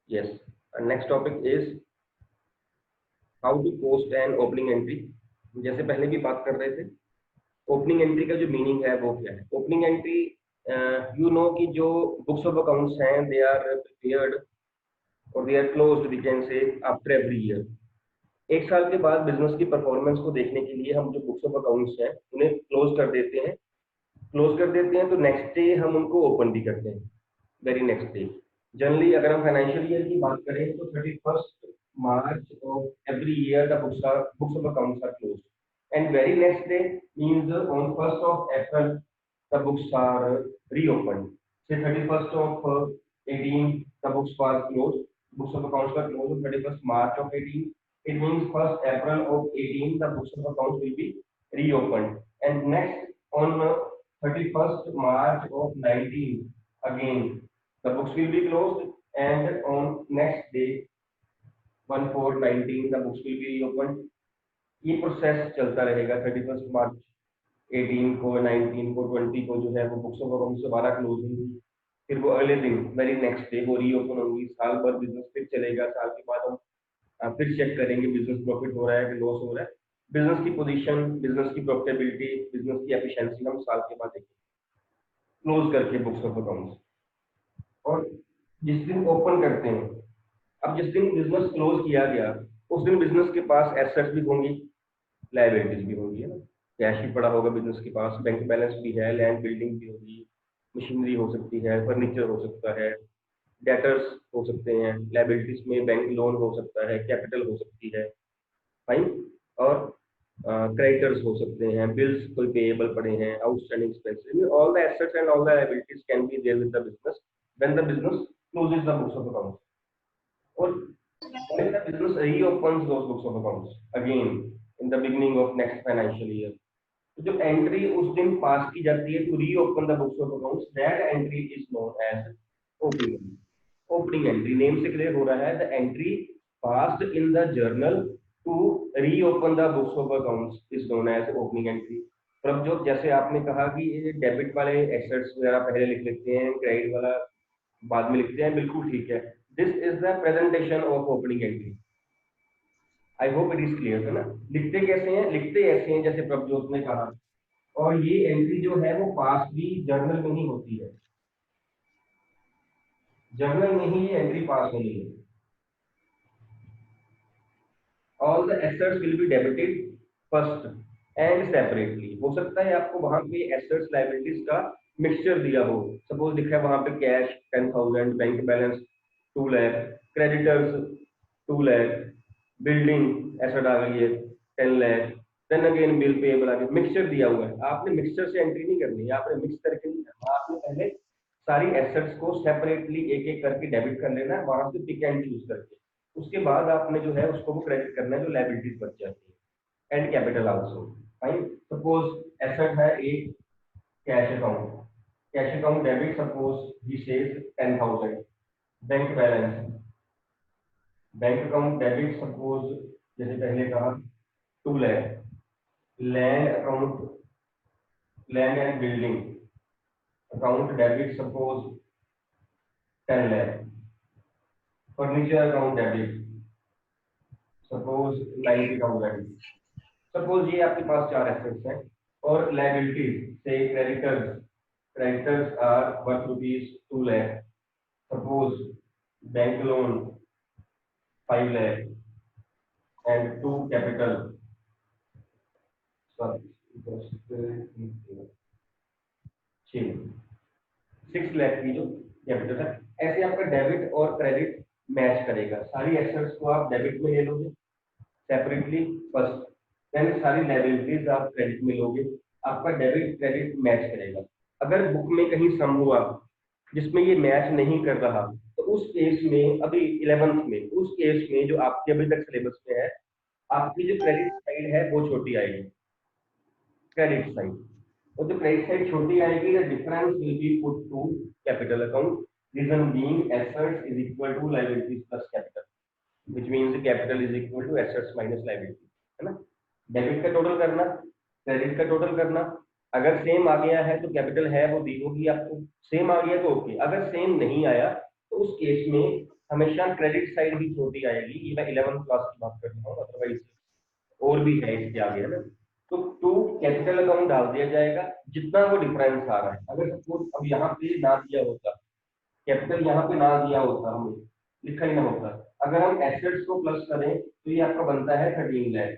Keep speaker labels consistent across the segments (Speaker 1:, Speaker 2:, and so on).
Speaker 1: Yes. Next topic is how to post an opening entry. जैसे पहले भी बात कर रहे थे, ओपनिंग एंट्री का जो मीनिंग है वो क्या है। ओपनिंग एंट्री, यू नो कि जो बुक्स ऑफ अकाउंट्स हैं दे आर प्रिपेयर्ड और they are closed, we can say, after every year. एक साल के बाद बिजनेस की परफॉर्मेंस को देखने के लिए हम जो बुक्स ऑफ अकाउंट्स हैं उन्हें क्लोज कर देते हैं। क्लोज कर देते हैं तो नेक्स्ट डे हम उनको ओपन भी करते हैं, वेरी नेक्स्ट डे। जनरली अगर हम फाइनेंशियल ईयर की बात करें तो 31st March of every year the books of accounts are closed, and very next day means on 1st of April the books are reopened. Say 31st of 18 the books were closed, books of accounts were closed on 31st March of 18. It means 1st April of 18 the books of accounts will be reopened, and next on 31st March of 19 again the books will be closed, and on next day 1/4/19 the books will be reopened. ये process चलता रहेगा। 31st March 18 को, 19 को, 20 को जो है वो books of accounts दोबारा क्लोज होंगी, फिर वो अगले दिन वेरी नेक्स्ट डे वो रीओपन होंगी। साल भर बिजनेस फिर चलेगा। साल के बाद हम फिर चेक करेंगे बिजनेस प्रॉफिट हो रहा है कि लॉस हो रहा है, बिजनेस की पोजीशन, बिजनेस की प्रॉफिटेबिलिटी, बिजनेस की एफिशिएंसी हम साल के बाद देखेंगे क्लोज करके बुक्स ऑफ अकाउंट्स। और जिस दिन ओपन करते हैं, अब जिस दिन बिजनेस क्लोज किया गया उस दिन बिजनेस के पास एसेट्स भी होंगी, लायबिलिटीज भी होंगी, है ना। कैश भी पड़ा होगा बिजनेस के पास, बैंक बैलेंस भी है, लैंड बिल्डिंग भी होगी, मशीनरी हो सकती है, फर्नीचर हो सकता है, डेटर्स हो सकते हैं, लायबिलिटीज में बैंक लोन हो सकता है, कैपिटल हो सकती है, फाइन। और क्रेडिटर्स हो सकते हैं, बिल्स कोई पेएबल पड़े हैं, outstanding expenses, all the assets and all the liabilities can be there with the business when the business closes the books of accounts. और when the business reopens those books of accounts again in the beginning of next financial year, तो जो entry उस दिन पास की जाती है to reopen the books of accounts, that entry is known as opening. Opening entry name से clear हो रहा है, the entry passed in the journal to reopen the books of accounts is known as opening entry. Prabhjot, जैसे आपने कहा कि debit वाले assets वगैरह पहले लिख लेते हैं, क्रेडिट वाला बाद में लिखते हैं, बिल्कुल ठीक है। This is the presentation of opening entry. I hope it is clear, है ना। लिखते कैसे हैं? लिखते ऐसे हैं जैसे प्रभजोत ने कहा। और ये एंट्री जो है वो पास भी जर्नल में ही होती है, जर्नल में ही ये एंट्री पास होनी है। All the assets will be debited first and separately. हो सकता है आपको वहां पे एसेट्स लायबिलिटीज का मिक्सचर दिया हो, सपोज लिखा है वहां पे cash 10,000, bank balance 2 lakh, creditors 2 lakh, building asset आ गई है 10 lakh, then again bill payable आ गया, मिक्सचर दिया हुआ है। आपने मिक्सचर से एंट्री नहीं करनी है, आपने मिक्स करके नहीं करना, आपने पहले सारी एसेट्स को सेपरेटली एक एक करके डेबिट कर लेना है, वहां से पिक एंड चूज करके। उसके बाद आपने जो है उसको वो क्रेडिट करना है जो लायबिलिटीज बच जाती है, and capital also, fine. Suppose asset है एक cash account, cash account debit, suppose he says 10,000, bank balance, bank account debit, suppose जैसे पहले कहा 2 lakh, land account, land and building account debit, suppose 10 lakh, furniture account debit, suppose 90,000। Suppose ये आपके पास 4 assets हैं। और लायबिलिटीज से creditors, creditors are worth ₹2 lakh, suppose bank loan 5 lakh and 2 capital, sorry 6 lakh की जो कैपिटल है। ऐसे आपका डेबिट और क्रेडिट मैच करेगा। सारी एसेट्स को आप डेबिट में ले लोगे सेपरेटली फर्स्ट, देन सारी लायबिलिटीज आप क्रेडिट में लोगे, आपका डेबिट क्रेडिट मैच करेगा। अगर बुक में कहीं सम हुआ जिसमें ये मैच नहीं कर रहा तो उस केस में, अभी 11th में, उस केस में जो आपके अभी तक सिलेबस में है, आपकी जो क्रेडिट साइड है वो छोटी आएगी, क्रेडिट साइड। और जो क्रेडिट साइड छोटी आएगी, the difference will be put to capital account, reason being assets is equal to liabilities plus capital, which means capital is equal to assets minus liability, है ना। डेबिट का total करना, credit का total करना, अगर same आ गया है तो कैपिटल है वो दी होगी आपको, सेम आ गया तो ओके, अगर सेम नहीं आया तो उस केस में हमेशा क्रेडिट साइड ही छोटी आएगी, ये मैं 11th क्लास की बात कर रहा हूँ, अदरवाइज और भी है इसके आगे, है ना। तो टू कैपिटल अकाउंट डाल दिया जाएगा जितना वो डिफरेंस आ रहा है। अगर सपोज अब यहाँ पे ना दिया होता, कैपिटल यहाँ पे ना दिया होता, हमें लिखा ही ना होता, अगर हम एसेट्स को प्लस करें तो ये आपका बनता है 13 लाख,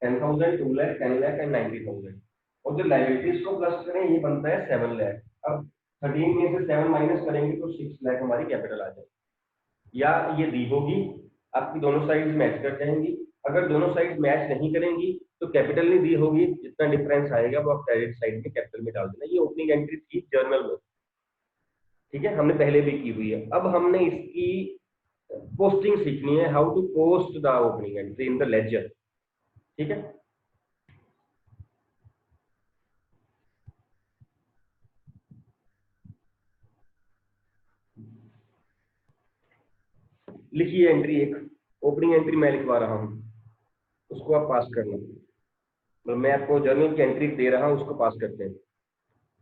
Speaker 1: 10,000, 2 लाख, 10 लाख एंड 90,000। और जो लाइबिलिटीज को प्लस करें ये बनता है 7 लाख। अब 13 में से 7 माइनस करेंगे तो 6 लाख हमारी कैपिटल आ जाएगी। या ये दी होगी, आपकी दोनों साइड मैच कर जाएंगी। अगर दोनों साइड मैच नहीं करेंगी तो कैपिटल नहीं दी होगी, जितना डिफरेंस आएगा वो आप क्रेडिट साइड में कैपिटल में डाल देना। ये ओपनिंग एंट्री थी जर्नल में, ठीक है, हमने पहले भी की हुई है। अब हमने इसकी पोस्टिंग सीखनी है, how to post the opening entry in the ledger, ठीक है। लिखिए एंट्री एक, ओपनिंग एंट्री मैं लिखवा रहा हूँ, उसको आप पास करना। मतलब मैं आपको जर्नल की एंट्री दे रहा हूँ, उसको पास करते हैं।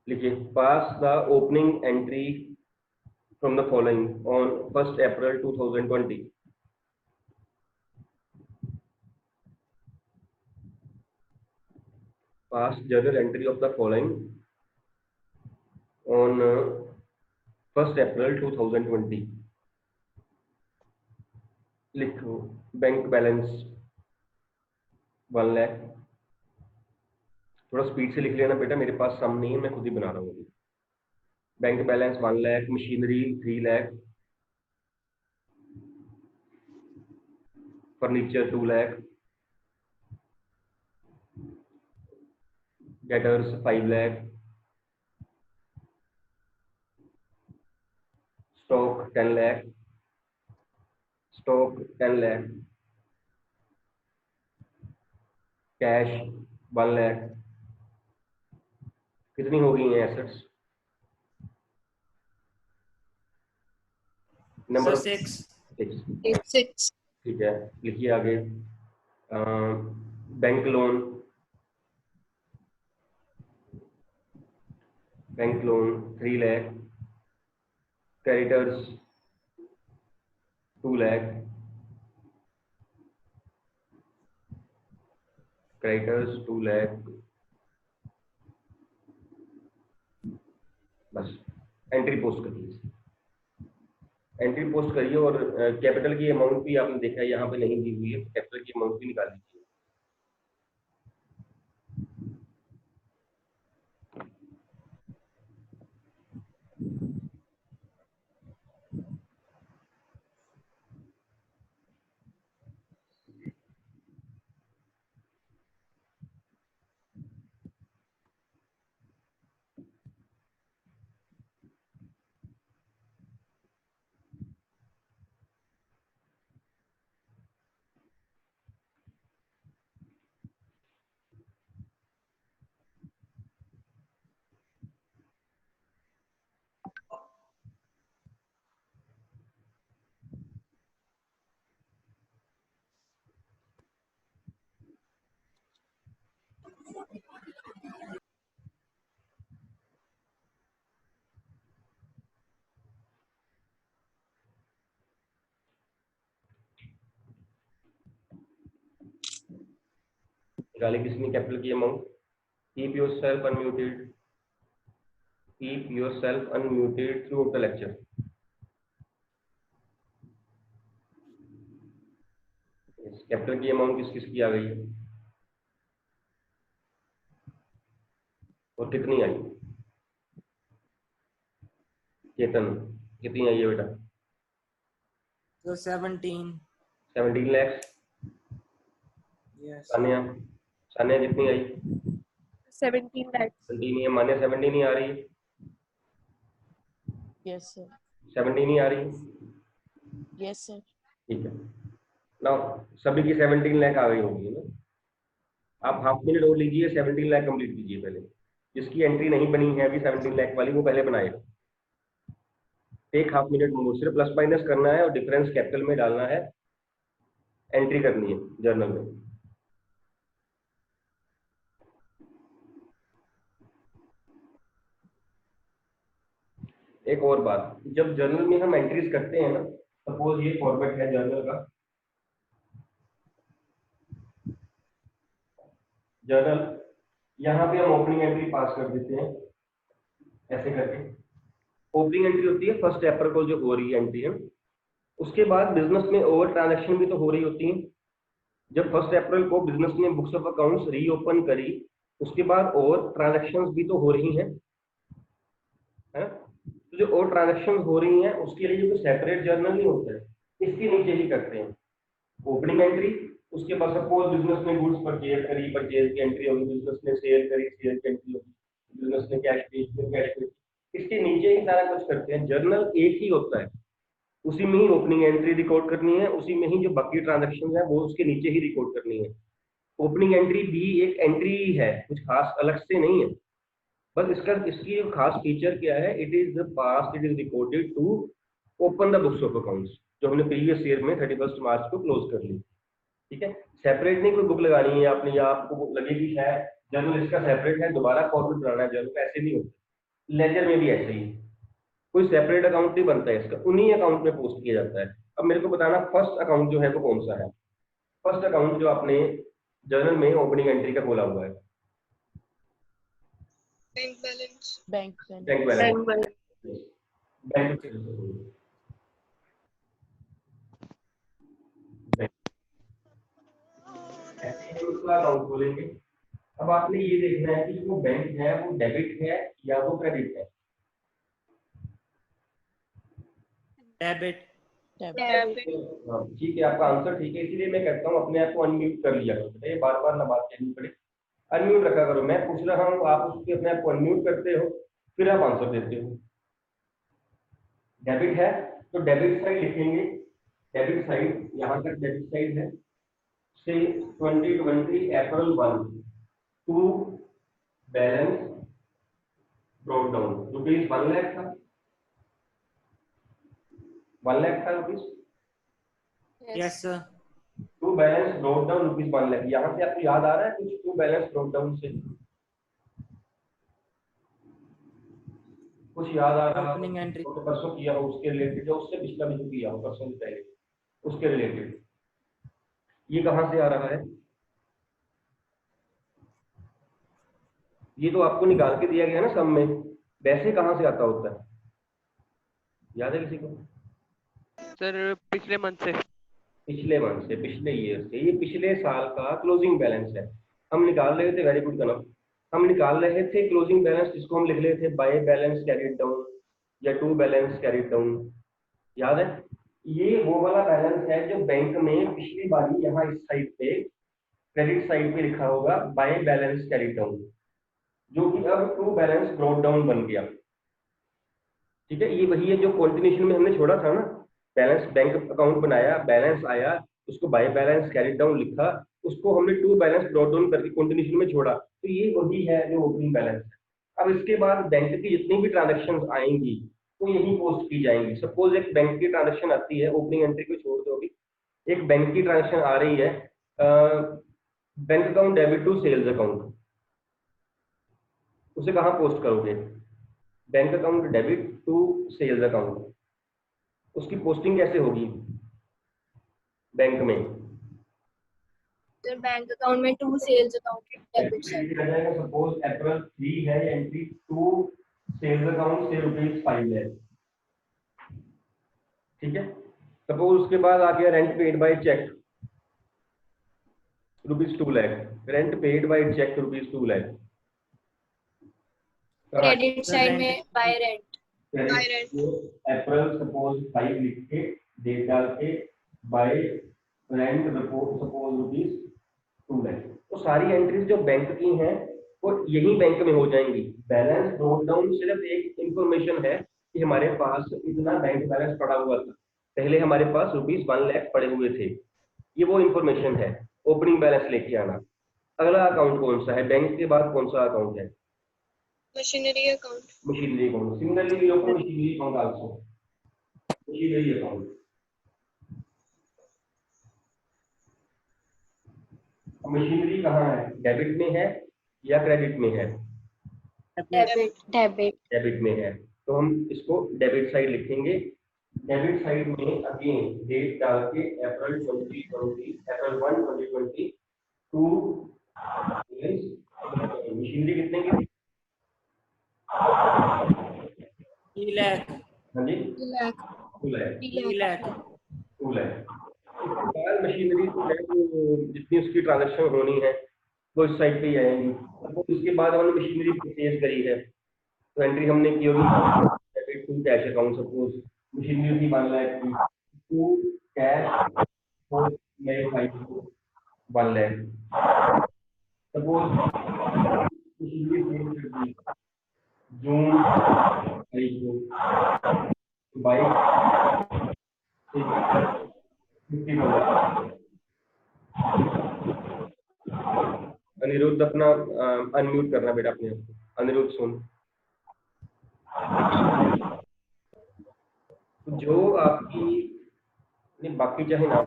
Speaker 1: लिखिए, pass the opening entry from the following on 1st April 2020। Pass journal entry of the following on 1st April 2020। लिखो, बैंक बैलेंस 1 लाख। थोड़ा स्पीड से लिख लेना बेटा, मेरे पास सम नहीं है, मैं खुद ही बना रहा हूँ। Bank balance 1 lakh, machinery 3 lakh, furniture 2 lakh, debtors 5 lakh, stock 10 lakh, stock 10 lakh, cash 1 lakh. कितनी हो गई हैं एसेट्स?
Speaker 2: Sir
Speaker 1: number
Speaker 2: 6।
Speaker 1: 6, ठीक है। लिखिए आगे, bank loan, bank loan 3 lakh, creditors 2 lakh, creditors 2 lakh. बस एंट्री पोस्ट करिए, एंट्री पोस्ट करिए। और कैपिटल की अमाउंट भी आपने देखा है यहाँ पे नहीं दी हुई है, कैपिटल की अमाउंट भी निकाल लीजिए। निकाली किसने कैपिटल की amount? Keep yourself unmuted, keep yourself unmuted through out the lecture. Capital की अमाउंट किस किस की आ गई है और कितनी आई? चेतन, कितनी आई है बेटा?
Speaker 2: सर 17।
Speaker 1: 17 लाख।
Speaker 2: यस।
Speaker 1: सानिया, सानिया कितनी आई?
Speaker 3: 17 lakhs.
Speaker 1: 17 ही है। मान्या 17 ही आ रही है?
Speaker 3: Yes, sir.
Speaker 1: 17 ही आ रही है,
Speaker 3: Yes, sir.
Speaker 1: ठीक है ना। सभी की 17 लाख आ गई होगी ना। आप हाफ मिनट और लीजिए, 17 लाख कंप्लीट कीजिए पहले। जिसकी एंट्री नहीं बनी है अभी 17 लाख वाली, वो पहले बनाएगा। एक हाफ मिनट मोर, सिर्फ प्लस माइनस करना है और डिफरेंस कैपिटल में डालना है, एंट्री करनी है जर्नल में। एक और बात, जब जर्नल में हम एंट्रीज करते हैं ना, सपोज ये फॉर्मेट है जर्नल का, जर्नल, यहाँ पे हम ओपनिंग एंट्री पास कर देते हैं ऐसे करके। ओपनिंग एंट्री होती है फर्स्ट अप्रैल को जो हो रही है एंट्री है, उसके बाद बिजनेस में ओवर ट्रांजैक्शन भी तो हो रही होती है। जब फर्स्ट अप्रैल को बिजनेस ने बुक्स ऑफ अकाउंट्स रीओपन करी, उसके बाद और ट्रांजैक्शंस भी तो हो रही हैं, है? तो जो और ट्रांजैक्शंस हो रही हैं उसके लिए जो सेपरेट जर्नल नहीं होता है, इसके नीचे ही करते हैं ओपनिंग एंट्री। उसके बाद सपोज बिजनेस ने गुड्स परचेज करी, परचेज की एंट्री होगी, बिजनेस ने सेल करी, सेल की एंट्री होगी, बिजनेस ने कैश पेज किया, कैश पेज, इसके नीचे ही सारा कुछ करते हैं। जर्नल एक ही होता है, उसी में ही ओपनिंग एंट्री रिकॉर्ड करनी है, उसी में ही जो बाकी ट्रांजैक्शन है वो उसके नीचे ही रिकॉर्ड करनी है। ओपनिंग एंट्री भी एक एंट्री ही है, कुछ खास अलग से नहीं है। बस इसकी जो खास फीचर क्या है, it is the past, it is recorded to open the books of accounts, जो हमने प्रीवियस ईयर में 31 मार्च को क्लोज कर ली। ठीक है, सेपरेट नहीं कोई बुक लगानी है आपने, या आपको लगेगी शायद जर्नल इसका सेपरेट है, दोबारा फॉर्मेट बनाना है जर्नल, ऐसे नहीं होता। लेजर में भी ऐसे ही कोई सेपरेट अकाउंट नहीं बनता है इसका, उन्हीं अकाउंट में पोस्ट किया जाता है। अब मेरे को बताना फर्स्ट अकाउंट जो है वो कौन सा है। फर्स्ट अकाउंट जो आपने जर्नल में ओपनिंग एंट्री का खोला हुआ है,
Speaker 3: bank balance.
Speaker 1: Bank
Speaker 3: bank
Speaker 1: balance,
Speaker 3: balance.
Speaker 1: Bank ऐसे ही उसका अकाउंट खोलेंगे। अब आपने ये देखना है कि जो बैंक है वो डेबिट है या वो क्रेडिट है।
Speaker 2: डेबिट।
Speaker 1: हाँ, ठीक है, आपका आंसर ठीक है, इसीलिए मैं कहता हूँ अपने आप को अनम्यूट कर लिया करो, ये बार बार ना बात कहनी पड़े, अनम्यूट रखा करो। मैं पूछ रहा हूँ, आप उसके अपने आप को अनम्यूट करते हो, फिर आप आंसर देते हो। डेबिट है तो डेबिट साइड लिखेंगे, डेबिट साइड, यहाँ तक डेबिट साइड है, से 2020 April 1 to balance brought down, rupees 1 lakh था, 1 लाख था rupees,
Speaker 2: yes sir.
Speaker 1: To balance brought down rupees 1 lakh. यहाँ से आपको याद आ रहा है कुछ टू बैलेंस ब्रॉट डाउन से कुछ याद आ रहा है?
Speaker 2: Opening entry.
Speaker 1: तो परसों किया हो उसके रिलेटेड, या उससे पिछला भी जो किया हो परसों से पहले उसके रिलेटेड, ये कहाँ से आ रहा है? ये तो आपको निकाल के दिया गया ना सब में, वैसे कहाँ से आता होता है, याद है किसी को?
Speaker 4: सर पिछले मंथ से।
Speaker 1: पिछले मंथ से, पिछले ईयर से, ये पिछले साल का क्लोजिंग बैलेंस है। हम निकाल रहे थे, वेरी गुड कनव, हम निकाल रहे थे क्लोजिंग बैलेंस, जिसको हम लिख रहे थे बाय बैलेंस कैरिड डाउन या टू बैलेंस कैरिड डाउन, याद है? ये वो वाला बैलेंस है जो बैंक में पिछली बारी यहाँ इस साइड पे क्रेडिट साइड पे लिखा होगा बाय बैलेंस कैरिड डाउन, जो कि अब टू बैलेंस ब्रॉट डाउन बन गया। ठीक है, ये वही है जो कॉन्टिन्यूशन में हमने छोड़ा था ना, बैलेंस बैंक अकाउंट बनाया, बैलेंस आया, उसको बाय बैलेंस कैरी डाउन लिखा, उसको हमने टू बैलेंस ब्रॉट डाउन करके कॉन्टिन्यूशन में छोड़ा, तो ये वही है जो ओपनिंग बैलेंस है। अब इसके बाद बैंक की जितनी भी ट्रांजेक्शन आएंगी वो यही पोस्ट की जाएंगी। सपोज एक बैंक की ट्रांजेक्शन आती है, ओपनिंग एंट्री को छोड़ दो अभी, एक बैंक की ट्रांजेक्शन आ रही है, bank account debit to sales account, उसे कहाँ पोस्ट करोगे? Bank account debit to sales account, उसकी पोस्टिंग कैसे होगी बैंक में?
Speaker 3: तो बैंक अकाउंट में to sales account debit side.
Speaker 1: Suppose April 3 है एंट्री टू सेल्स अकाउंट से ₹5 लाख, ठीक है। सपोज उसके बाद आ गया rent paid by cheque ₹2 lakh, rent paid by cheque ₹2 lakh.
Speaker 3: Credit side में बाय रेंट।
Speaker 1: अप्रैल सपोज 5 लिख के डेट डाल के by rent report suppose ₹2 lakh. तो सारी एंट्रीज जो बैंक की हैं वो यही बैंक में हो जाएंगी। बैलेंस ब्रॉट डाउन सिर्फ एक इंफॉर्मेशन है कि हमारे पास इतना बैंक बैलेंस पड़ा हुआ था, पहले हमारे पास ₹1 लाख पड़े हुए थे, ये वो इंफॉर्मेशन है। ओपनिंग बैलेंस लेके आना। अगला अकाउंट कौन सा है, बैंक के बाद कौन सा अकाउंट है?
Speaker 3: Machinery account.
Speaker 1: Machinery account. Similarly we open machinery account also, machinery account. Machinery कहाँ है, डेबिट में है या क्रेडिट में है?
Speaker 3: डेबिट। डेबिट।
Speaker 1: डेबिट में है, तो हम इसको डेबिट साइड लिखेंगे। डेबिट साइड में अगेन डेट डाल के अप्रैल 2020 अप्रैल 1 2020 टू मशीनरी कितने की थी?
Speaker 2: 3 लाख
Speaker 1: हाँ जी
Speaker 3: 3 लाख
Speaker 1: 2 लाख
Speaker 2: 3 लाख
Speaker 1: 2 लाख। इसके बाद मशीनरी जो है वो जितनी उसकी ट्रांजेक्शन होनी है वो इस साइड पे ही आएंगी। तो इसके बाद हमने मशीनरी परचेज करी है तो एंट्री हमने की होगी debit to cash account. Suppose machinery थी 1 लाख की टू कैश फॉर मेरे भाई को 1 लाख। सपोज मशीनरी सेल कर दी जून 22 को बाइक 50,000। अनिरुद्ध अपना अनम्यूट करना बेटा अपने आप को। अनिरुद्ध सुन। जो आपकी नहीं बाकी चाहे ना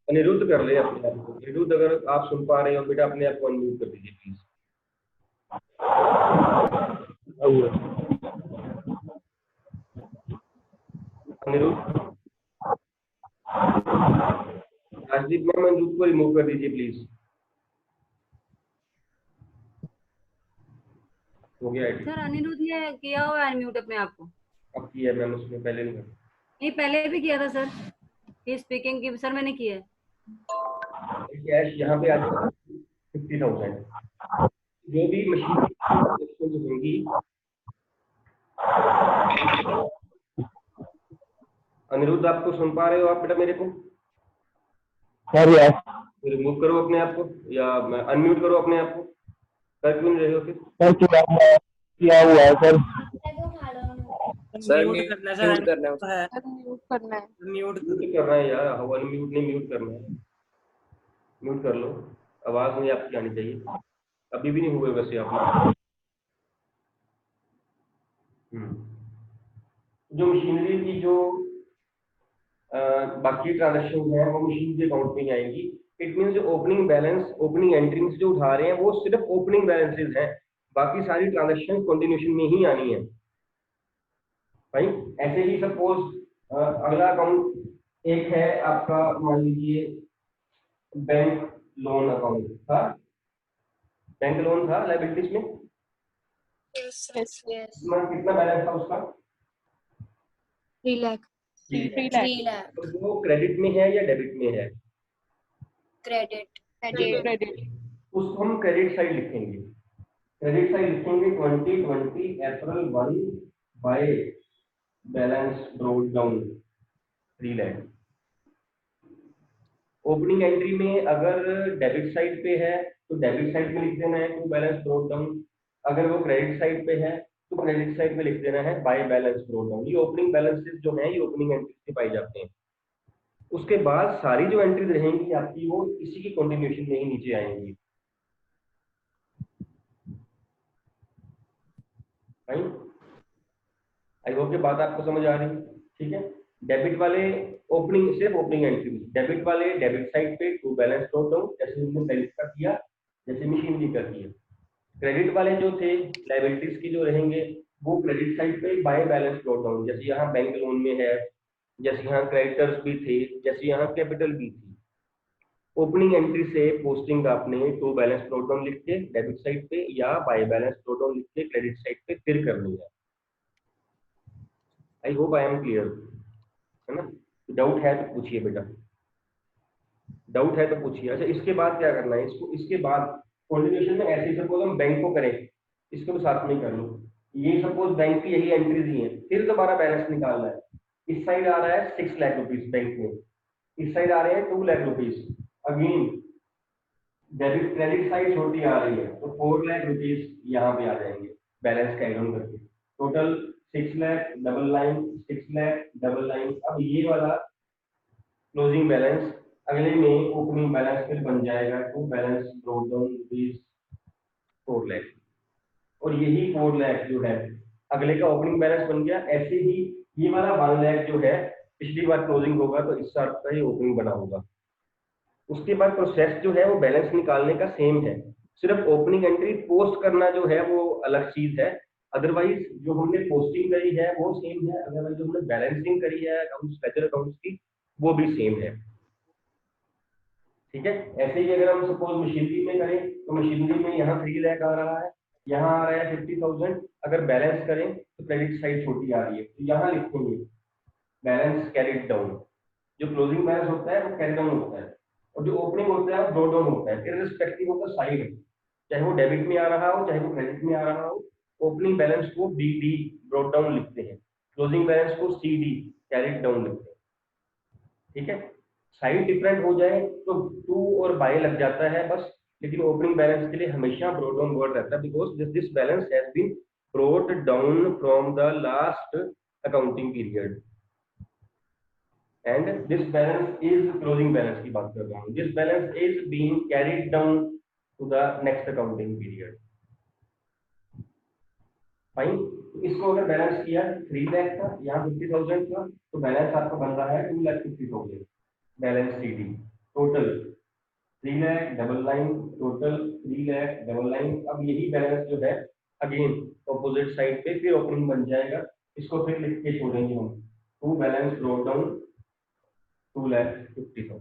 Speaker 1: अनिरुद्ध कर ले अपने आप को। अनिरुद्ध अगर आप सुन पा रहे हो बेटा अपने आप को अनम्यूट कर दीजिए प्लीज। अनिरुद्ध राजदीप मैम अनिरुद्ध को रिमूव कर दीजिए प्लीज। हो गया है
Speaker 5: सर अनिरुद्ध ने किया हुआ है अनम्यूट अपने आप को।
Speaker 1: अब किया है मैम उसने पहले नहीं किया।
Speaker 5: नहीं पहले भी किया था सर ये स्पीकिंग की सर मैंने किया है।
Speaker 1: कैश यहाँ पे आ जाएगा 50,000। जो भी मशीन होंगी अनिरुद्ध आपको सुन पा रहे हो आप बेटा मेरे को? रिमूव करो अपने आप को या अनम्यूट करो अपने आप को। कर क्यों नहीं रहे हो फिर?
Speaker 6: क्या हुआ है सर?
Speaker 2: सर म्यूट करना है
Speaker 4: म्यूट करना है।
Speaker 3: म्यूट करना है।
Speaker 2: म्यूट
Speaker 1: करना है यार। अनम्यूट नहीं म्यूट करना है। म्यूट कर लो। आवाज नहीं आपकी आनी चाहिए। अभी भी नहीं हुए वैसे आप। जो मशीनरी की जो बाकी ट्रांजेक्शन है वो मशीन के अकाउंट में ही आएंगी। इट मीन जो ओपनिंग बैलेंस ओपनिंग एंट्रीज जो उठा रहे हैं वो सिर्फ ओपनिंग बैलेंसेज हैं। बाकी सारी ट्रांजेक्शन कंटिन्यूशन में ही आनी है भाई। ऐसे ही सपोज अगला अकाउंट एक है आपका मान लीजिए बैंक लोन अकाउंट था। बैंक लोन था लायबिलिटीज में।
Speaker 3: यस
Speaker 1: कितना बैलेंस था उसका?
Speaker 3: 3 लाख 3 लाख।
Speaker 1: तो वो क्रेडिट में है या डेबिट में है?
Speaker 3: क्रेडिट।
Speaker 1: उसको हम क्रेडिट साइड लिखेंगे। क्रेडिट साइड लिखेंगे 2020 April 1 by balance brought down 3 lakh. Opening entry में अगर डेबिट साइड पे है तो डेबिट साइड में लिख देना है टू बैलेंस ब्रोड डाउन। अगर वो क्रेडिट साइड पे है तो क्रेडिट साइड में लिख देना है बाय बैलेंस ब्रोड डाउन। ये ओपनिंग बैलेंसेस जो है ये ओपनिंग एंट्री से पाए जाते हैं। उसके बाद सारी जो एंट्रीज रहेंगी आपकी वो इसी की कंटिन्यूएशन में ही नीचे आएंगी। आई होप ये बात आपको समझ आ रही है। ठीक है। डेबिट वाले ओपनिंग सिर्फ ओपनिंग एंट्री। डेबिट वाले डेबिट साइड पे टू बैलेंस ब्रोड डाउन जैसे हमने सेल्स का किया जैसे मशीनरी का किया। क्रेडिट वाले जो थे लायबिलिटीज की जो रहेंगे वो क्रेडिट साइड पे बाय बैलेंस ब्रोड डाउन जैसे यहाँ बैंक लोन में है जैसे यहाँ क्रेडिटर्स भी थे जैसे यहाँ कैपिटल भी थी। ओपनिंग एंट्री से पोस्टिंग आपने टू बैलेंस ब्रोड डाउन लिख के डेबिट साइड पे या बाय बैलेंस ब्रोड डाउन लिख के क्रेडिट साइड पे फिर करनी है। I hope I am clear है ना। डाउट है तो पूछिए बेटा। डाउट है तो पूछिए। अच्छा इसके बाद क्या करना है? इसके बाद कंटिन्यूएशन में ऐसे सपोज हम बैंक को करें इसको भी साथ में कर लो। ये सपोज बैंक की यही एंट्रीज ही है फिर दोबारा बैलेंस निकालना है। इस साइड आ रहा है 6 लाख रुपीज बैंक में। इस साइड आ रहे हैं 2 lakh rupees. Again debit credit side छोटी आ रही है तो 4 लाख रुपीज यहाँ पे आ जाएंगे बैलेंस का एड ऑन करके। Total 6 lakh double line 6 lakh double line. अब ये वाला क्लोजिंग बैलेंस अगले में ओपनिंग बैलेंस फिर बन जाएगा to balance brought down rupees 4 lakh. और यही 4 लाख जो है अगले का ओपनिंग बैलेंस बन गया। ऐसे ही ये वाला 1 लाख जो है पिछली बार क्लोजिंग होगा तो इस साल का ही ओपनिंग बना होगा। उसके बाद प्रोसेस जो है वो बैलेंस निकालने का सेम है। सिर्फ ओपनिंग एंट्री पोस्ट करना जो है वो अलग चीज है। अदरवाइज जो हमने पोस्टिंग करी है वो सेम है, अदरवाइज जो हमने बैलेंसिंग करी है अकाउंट्स लेजर अकाउंट्स की वो भी सेम है। ठीक है, ऐसे ही अगर हम सपोज मशीनरी में करें तो मशीनरी में यहाँ 3 लाख आ रहा है, यहाँ आ रहा है 50,000। अगर बैलेंस करें तो क्रेडिट साइड छोटी आ रही है, तो यहाँ लिखेंगे बैलेंस कैरिड डाउन। जो क्लोजिंग बैलेंस होता है वो कैरी डाउन होता है, और जो ओपनिंग होता है वो ब्रॉट डाउन होता है, इररिस्पेक्टिव ऑफ द साइड, चाहे वो डेबिट में आ रहा हो चाहे वो क्रेडिट में आ रहा हो। ओपनिंग बैलेंस को BD ब्रॉट डाउन लिखते हैं, क्लोजिंग बैलेंस को CD कैरिड डाउन लिखते हैं। ठीक है, साइड डिफरेंट हो जाए तो टू और बाय लग जाता है बस, लेकिन ओपनिंग बैलेंस के लिए हमेशा ब्रॉट डाउन वर्ड रहता है, because this balance has been brought down from the last accounting period, and this balance is closing balance की बात कर रहा हूँ, this balance is being carried down to the next accounting period. Fine, तो इसको अगर बैलेंस किया 3 लाख था, यहाँ 50,000 था, तो बैलेंस आपका बन रहा है 2,50,000 balance CD। Total 3 lakh double line, total 3 lakh double line. अब यही बैलेंस जो है अगेन ऑपोजिट साइड पे फिर ओपनिंग बन जाएगा, इसको फिर लिख के छोड़ेंगे हम, टू बैलेंस ब्रॉट डाउन 2,50,000।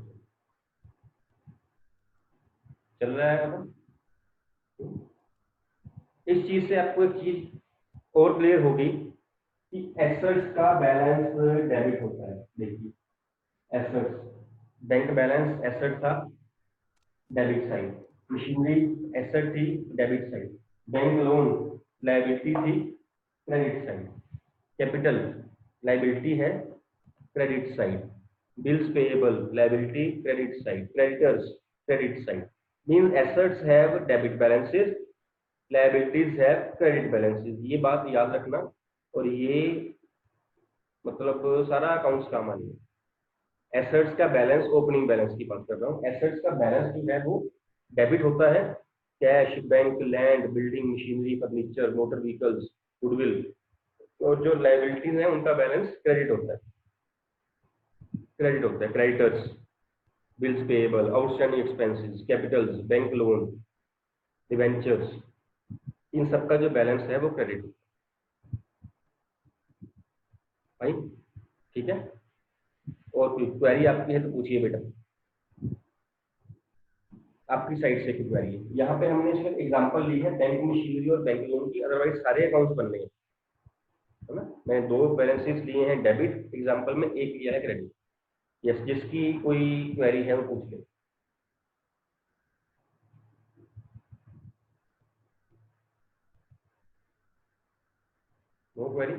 Speaker 1: चल रहा है मतलब? इस चीज से आपको एक चीज और क्लियर होगी कि एसेट्स का बैलेंस डेबिट होता है। देखिए एसेट्स, बैंक बैलेंस एसेट था डेबिट साइड, मशीनरी एसेट थी debit side, bank loan liability थी क्रेडिट साइड, कैपिटल लायबिलिटी है credit side, bills payable liability credit side, creditors credit side. Means assets have debit balances, liabilities have credit balances. ये बात याद रखना, और ये मतलब सारा अकाउंट्स काम आनी है। एसेट्स का बैलेंस, ओपनिंग बैलेंस की बात कर रहा हूँ, एसेट्स का बैलेंस जो है वो डेबिट होता है, cash, bank, land, building, machinery, furniture, motor vehicles, goodwill. और जो लायबिलिटीज है उनका बैलेंस क्रेडिट होता है, creditors, bills payable, outstanding expenses, capitals, bank loan, debentures, इन सबका जो बैलेंस है वो क्रेडिट भाई। ठीक है, और कोई क्वेरी आपकी है तो पूछिए बेटा, आपकी साइड से कोई क्वेरी है? यहाँ पे हमने सिर्फ एग्जांपल ली है बैंक मशीनरी और बैंक लोन की, अदरवाइज सारे अकाउंट्स बनने हैं, है ना। मैंने 2 बैलेंसेस लिए हैं डेबिट एग्जांपल में, एक लिया है क्रेडिट। यस, जिसकी कोई क्वेरी है वो पूछ ले। No query?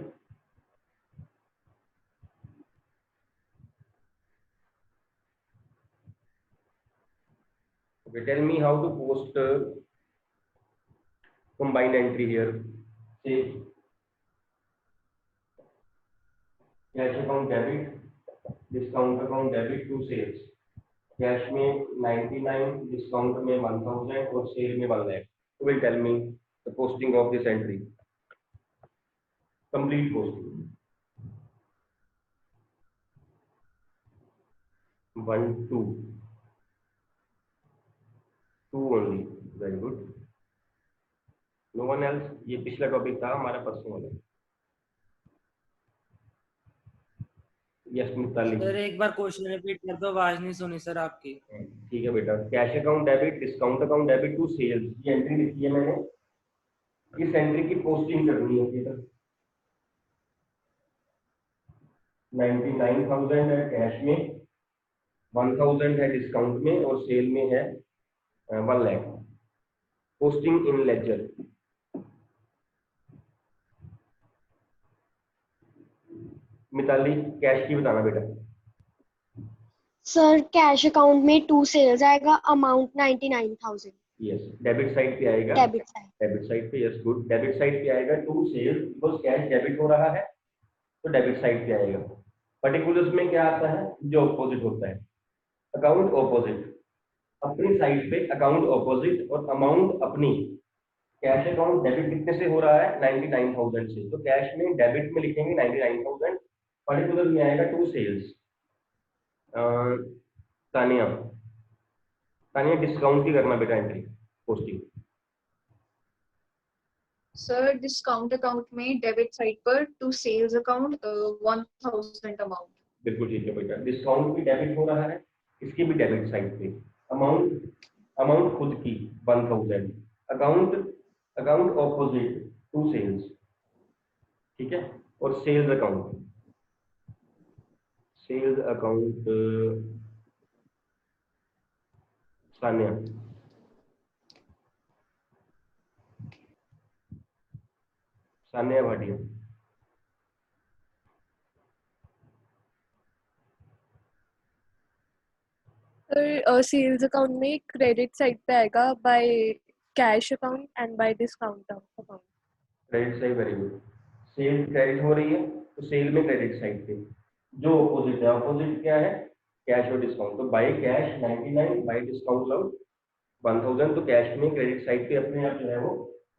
Speaker 1: Okay, tell me how to post combined entry here. Say cash account debit, discount account debit to sales. Cash में 99, डिस्काउंट में 1,000 और सेल में 1 lakh. You will tell me the posting of this entry. Complete posting. 1, 2. 2 only. Very good. No one else. ये पिछला topic था हमारा परसों वाला। यस मिताली।
Speaker 2: सर एक बार क्वेश्चन रिपीट कर दो, आवाज नहीं सुनी सर आपकी।
Speaker 1: ठीक है बेटा, cash account debit, discount account debit to sales, ये एंट्री लिखी है मैंने। इस एंट्री की पोस्टिंग करनी है बेटा। 99,000 है कैश में, 1,000 है डिस्काउंट में और सेल में है 1 lakh. Posting in ledger. Mitali cash की बताना बेटा।
Speaker 7: सर कैश अकाउंट में 2 सेल्स आएगा, अमाउंट 99,000।
Speaker 1: यस, डेबिट साइड पे आएगा, डेबिट साइड पे। यस गुड, डेबिट साइड पे आएगा 2 सेल्स, बिकॉज कैश डेबिट हो रहा है तो डेबिट साइड पे आएगा। पर्टिकुलर्स में क्या आता है, जो ऑपोजिट होता है, अकाउंट ऑपोजिट, अपनी साइड पे अकाउंट ऑपोजिट और अमाउंट अपनी। कैश अकाउंट डेबिट कितने से हो रहा है, 99,000 से, तो कैश में डेबिट में लिखेंगे 99,000, पर्टिकुलर में आएगा 2 सेल्स। तानिया, तानिया डिस्काउंट की करना बेटा entry posting.
Speaker 8: Sir discount account में डेबिट साइड पर टू सेल्स अकाउंट 1000 अमाउंट।
Speaker 1: बिल्कुल ठीक है बेटा, डिस्काउंट भी डेबिट हो रहा है, इसकी भी डेबिट साइड पे अमाउंट खुद की 1000, अकाउंट ऑपोजिट टू सेल्स, ठीक है। और sales account Sanya Bhatia.
Speaker 9: Sir sales account में क्रेडिट साइड पे आएगा by cash account and by discount account.
Speaker 1: Credit side, very good. Sale credit हो रही है तो सेल में क्रेडिट साइड पे जो ऑपोजिट है, ऑपोजिट क्या है, कैश और डिस्काउंट। तो by cash 99, bye discount out 1000, तो कैश में क्रेडिट साइड पे अपने आप जो है वो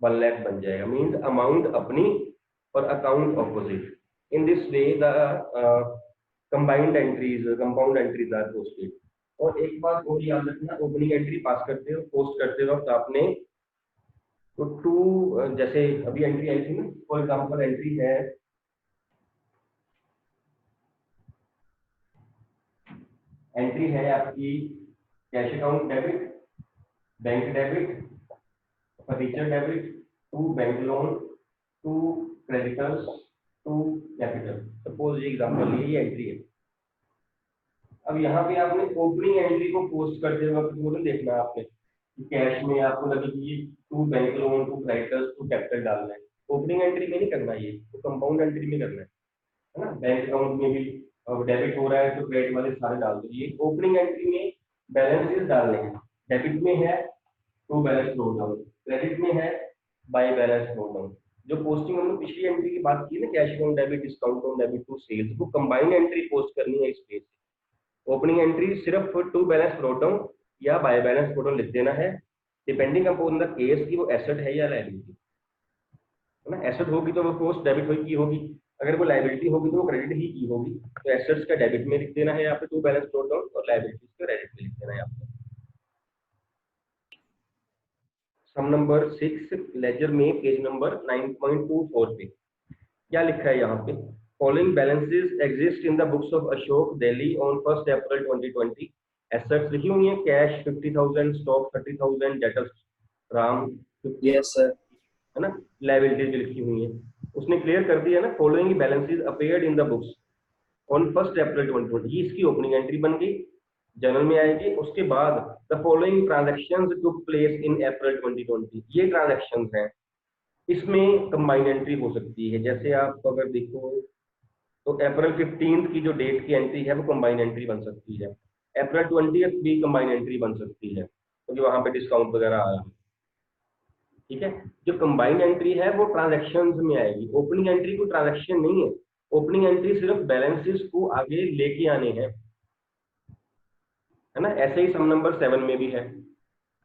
Speaker 1: 1 लाख बन जाएगा। मीन्स अमाउंट अपनी और account opposite. In this way the combined entries, compound entries are posted. और एक बात और याद रखना, ओपनिंग एंट्री पास करते हो, पोस्ट करते वक्त आपने तो टू, जैसे अभी एंट्री आई थी ना, फॉर एग्जांपल एंट्री है आपकी cash account debit, bank debit, furniture debit, to bank loan, to creditors, to capital. Suppose ये एग्जांपल ये एंट्री है। अब यहाँ पे आपने ओपनिंग एंट्री को पोस्ट करते वक्त वो देखना आपने कि कैश में आपको लगे कि ये to bank loan, to creditors, to capital डालना है। ओपनिंग एंट्री में नहीं करना, ये तो कंपाउंड एंट्री में करना है ना। बैंक अकाउंट में भी डेबिट हो रहा है तो क्रेडिट वाले सारे डाल दो। ये ओपनिंग एंट्री में बैलेंसेस डालने हैं। डेबिट में है to balance note down, credit में है बाय बैलेंस नोट डाउन। जो पोस्टिंग हमने पिछली एंट्री की बात की ना, cash account debit, discount account debit to sales, वो कंबाइंड एंट्री पोस्ट करनी है इस पेज से। ओपनिंग एंट्री सिर्फ टू बैलेंस नोट डाउन या बाय बैलेंस नोट डाउन लिख देना है, डिपेंडिंग अपॉन द केस की वो एसेट है या लायबिलिटी, है ना। एसेट होगी तो वो पोस्ट डेबिट की होगी, अगर वो लायबिलिटी होगी तो वो क्रेडिट ही की होगी। तो एसेट्स का डेबिट में लिख देना है यहाँ पे टू बैलेंस नोट डाउन, और लायबिलिटीज का क्रेडिट में लिख देना है यहाँ पे। सम नंबर 6 लेजर में पेज नंबर 9.24 पे क्या लिखा है यहाँ पे, following balances exist in the books of Ashok Delhi on 1 April 2020। Assets लिखी हुई है cash 50,000, stock 30,000, debtors Ram,
Speaker 2: yes sir,
Speaker 1: है ना। लायबिलिटीज लिखी हुई है, उसने क्लियर कर दिया ना। Following balances appeared in the books on 1 April 2020, ये इसकी ओपनिंग एंट्री बन गई, जनरल में आएगी। उसके बाद the following transactions took place in April 2020, ये ट्रांजैक्शंस हैं, इसमें कंबाइंड एंट्री हो सकती है। जैसे आप अगर देखो तो अप्रैल 15 की जो डेट की एंट्री है वो कंबाइंड एंट्री बन सकती है। अप्रैल 20 भी कंबाइंड एंट्री बन सकती है क्योंकि वहां पे डिस्काउंट वगैरह आया है, ठीक है। जो कंबाइंड एंट्री है वो ट्रांजैक्शंस में आएगी। ओपनिंग एंट्री कोई ट्रांजैक्शन नहीं है, ओपनिंग एंट्री सिर्फ बैलेंसेस को आगे लेके आने हैं, है ना। ऐसे ही सम नंबर 7 में भी है,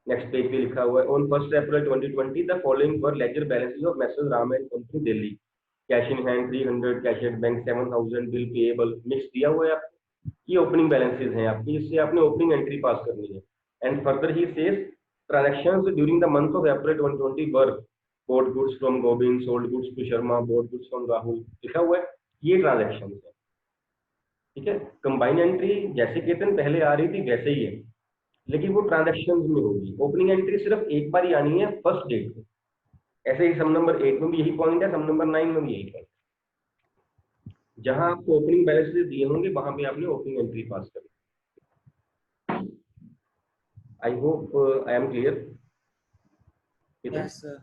Speaker 1: नेक्स्ट पेज पे लिखा हुआ है, on 1 April 2020 the following were ledger balances of messrs Ram and company Delhi, cash in hand 300, cash at bank 7000, bill payable, mix दिया हुआ है आपको। ये ओपनिंग बैलेंसेस हैं आपकी, इससे आपने ओपनिंग एंट्री पास करनी है। And further he says transactions during the month of April 2020 were bought goods from Govind, sold goods to Sharma, bought goods from Rahul, लिखा हुआ है। ये ट्रांजैक्शंस है, ठीक है। कंबाइंड एंट्री जैसे केतन पहले आ रही थी वैसे ही है, लेकिन वो ट्रांजैक्शंस में होगी। ओपनिंग एंट्री सिर्फ एक बार ही आनी है, फर्स्ट डेट को। ऐसे ही सम नंबर 8 में भी यही पॉइंट है, सम नंबर 9 में भी यही पॉइंट। जहां आपको ओपनिंग बैलेंसेस दिए होंगे वहां पे आपने ओपनिंग एंट्री पास करनी। I hope I am clear.
Speaker 2: Yes sir.